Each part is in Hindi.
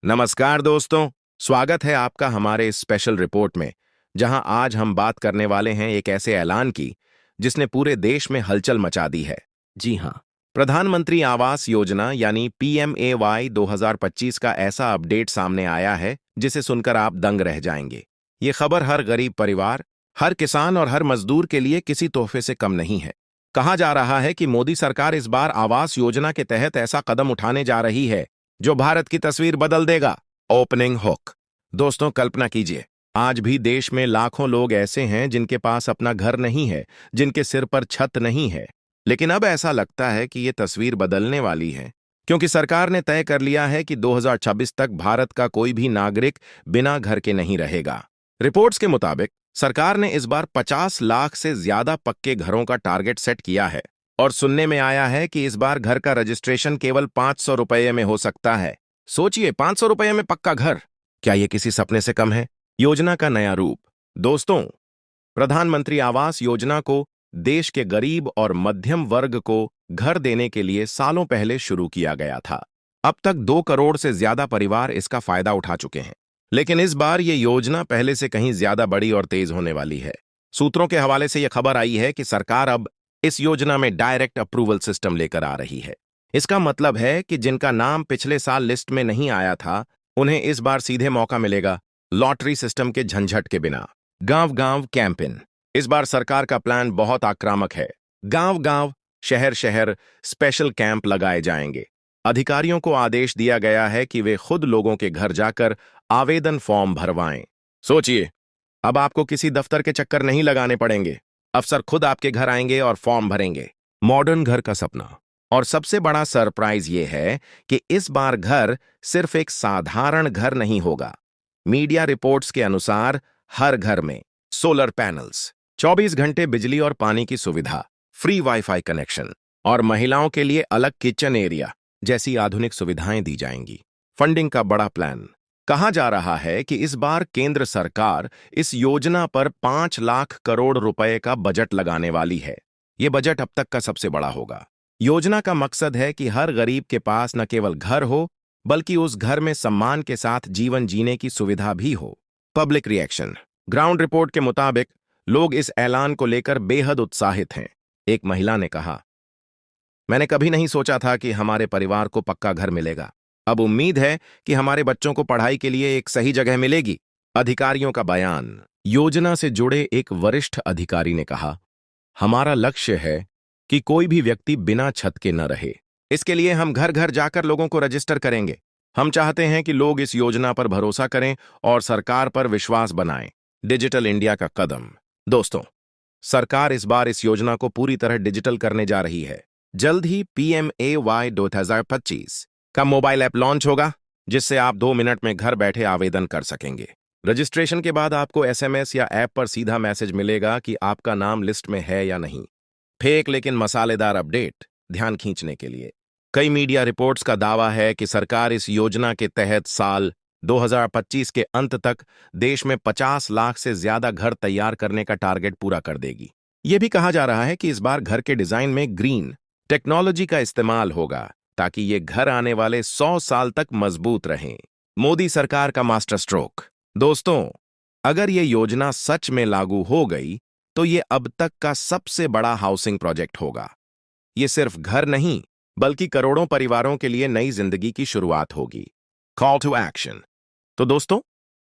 नमस्कार दोस्तों, स्वागत है आपका हमारे इस स्पेशल रिपोर्ट में, जहां आज हम बात करने वाले हैं एक ऐसे ऐलान की जिसने पूरे देश में हलचल मचा दी है। जी हां, प्रधानमंत्री आवास योजना यानी PMAY 2025 का ऐसा अपडेट सामने आया है जिसे सुनकर आप दंग रह जाएंगे। ये खबर हर गरीब परिवार, हर किसान और हर मजदूर के लिए किसी तोहफे से कम नहीं है। कहा जा रहा है कि मोदी सरकार इस बार आवास योजना के तहत ऐसा कदम उठाने जा रही है जो भारत की तस्वीर बदल देगा। Opening hook. दोस्तों, कल्पना कीजिए, आज भी देश में लाखों लोग ऐसे हैं जिनके पास अपना घर नहीं है, जिनके सिर पर छत नहीं है। लेकिन अब ऐसा लगता है कि ये तस्वीर बदलने वाली है, क्योंकि सरकार ने तय कर लिया है कि 2026 तक भारत का कोई भी नागरिक बिना घर के नहीं रहेगा। रिपोर्ट्स के मुताबिक सरकार ने इस बार 50 लाख से ज्यादा पक्के घरों का टारगेट सेट किया है, और सुनने में आया है कि इस बार घर का रजिस्ट्रेशन केवल 500 रुपये में हो सकता है। सोचिए, 500 रुपये में पक्का घर। क्या यह किसी सपने से कम है? योजना का नया रूप। दोस्तों, प्रधानमंत्री आवास योजना को देश के गरीब और मध्यम वर्ग को घर देने के लिए सालों पहले शुरू किया गया था। अब तक 2 करोड़ से ज्यादा परिवार इसका फायदा उठा चुके हैं। लेकिन इस बार ये योजना पहले से कहीं ज्यादा बड़ी और तेज होने वाली है। सूत्रों के हवाले से यह खबर आई है कि सरकार अब इस योजना में डायरेक्ट अप्रूवल सिस्टम लेकर आ रही है। इसका मतलब है कि जिनका नाम पिछले साल लिस्ट में नहीं आया था, उन्हें इस बार सीधे मौका मिलेगा, लॉटरी सिस्टम के झंझट के बिना। गांव-गांव कैंपेन। इस बार सरकार का प्लान बहुत आक्रामक है। गांव-गांव, शहर-शहर स्पेशल कैंप लगाए जाएंगे। अधिकारियों को आदेश दिया गया है कि वे खुद लोगों के घर जाकर आवेदन फॉर्म भरवाएं। सोचिए, अब आपको किसी दफ्तर के चक्कर नहीं लगाने पड़ेंगे। अफसर खुद आपके घर आएंगे और फॉर्म भरेंगे। मॉडर्न घर का सपना। और सबसे बड़ा सरप्राइज ये है कि इस बार घर सिर्फ एक साधारण घर नहीं होगा। मीडिया रिपोर्ट्स के अनुसार हर घर में सोलर पैनल्स, 24 घंटे बिजली और पानी की सुविधा, फ्री वाईफाई कनेक्शन और महिलाओं के लिए अलग किचन एरिया जैसी आधुनिक सुविधाएं दी जाएंगी। फंडिंग का बड़ा प्लान। कहा जा रहा है कि इस बार केंद्र सरकार इस योजना पर 5 लाख करोड़ रुपए का बजट लगाने वाली है। यह बजट अब तक का सबसे बड़ा होगा। योजना का मकसद है कि हर गरीब के पास न केवल घर हो, बल्कि उस घर में सम्मान के साथ जीवन जीने की सुविधा भी हो। Public reaction. ग्राउंड रिपोर्ट के मुताबिक लोग इस ऐलान को लेकर बेहद उत्साहित हैं। एक महिला ने कहा, मैंने कभी नहीं सोचा था कि हमारे परिवार को पक्का घर मिलेगा। अब उम्मीद है कि हमारे बच्चों को पढ़ाई के लिए एक सही जगह मिलेगी। अधिकारियों का बयान। योजना से जुड़े एक वरिष्ठ अधिकारी ने कहा, हमारा लक्ष्य है कि कोई भी व्यक्ति बिना छत के न रहे। इसके लिए हम घर घर जाकर लोगों को रजिस्टर करेंगे। हम चाहते हैं कि लोग इस योजना पर भरोसा करें और सरकार पर विश्वास बनाएं। डिजिटल इंडिया का कदम। दोस्तों, सरकार इस बार इस योजना को पूरी तरह डिजिटल करने जा रही है। जल्द ही PMAY 2025 का मोबाइल ऐप लॉन्च होगा, जिससे आप 2 मिनट में घर बैठे आवेदन कर सकेंगे। रजिस्ट्रेशन के बाद आपको SMS या ऐप पर सीधा मैसेज मिलेगा कि आपका नाम लिस्ट में है या नहीं। फेक लेकिन मसालेदार अपडेट ध्यान खींचने के लिए। कई मीडिया रिपोर्ट्स का दावा है कि सरकार इस योजना के तहत साल 2025 के अंत तक देश में 50 लाख से ज्यादा घर तैयार करने का टारगेट पूरा कर देगी। यह भी कहा जा रहा है कि इस बार घर के डिजाइन में ग्रीन टेक्नोलॉजी का इस्तेमाल होगा, ताकि ये घर आने वाले 100 साल तक मजबूत रहें। मोदी सरकार का मास्टर स्ट्रोक। दोस्तों, अगर ये योजना सच में लागू हो गई तो ये अब तक का सबसे बड़ा हाउसिंग प्रोजेक्ट होगा। ये सिर्फ घर नहीं, बल्कि करोड़ों परिवारों के लिए नई जिंदगी की शुरुआत होगी। Call to action. तो दोस्तों,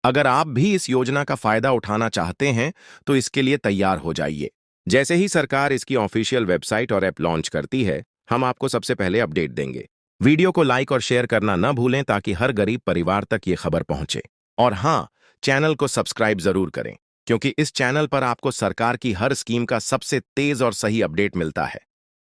अगर आप भी इस योजना का फायदा उठाना चाहते हैं तो इसके लिए तैयार हो जाइए। जैसे ही सरकार इसकी ऑफिशियल वेबसाइट और ऐप लॉन्च करती है, हम आपको सबसे पहले अपडेट देंगे। वीडियो को लाइक और शेयर करना न भूलें, ताकि हर गरीब परिवार तक ये खबर पहुंचे। और हाँ, चैनल को सब्सक्राइब जरूर करें, क्योंकि इस चैनल पर आपको सरकार की हर स्कीम का सबसे तेज और सही अपडेट मिलता है।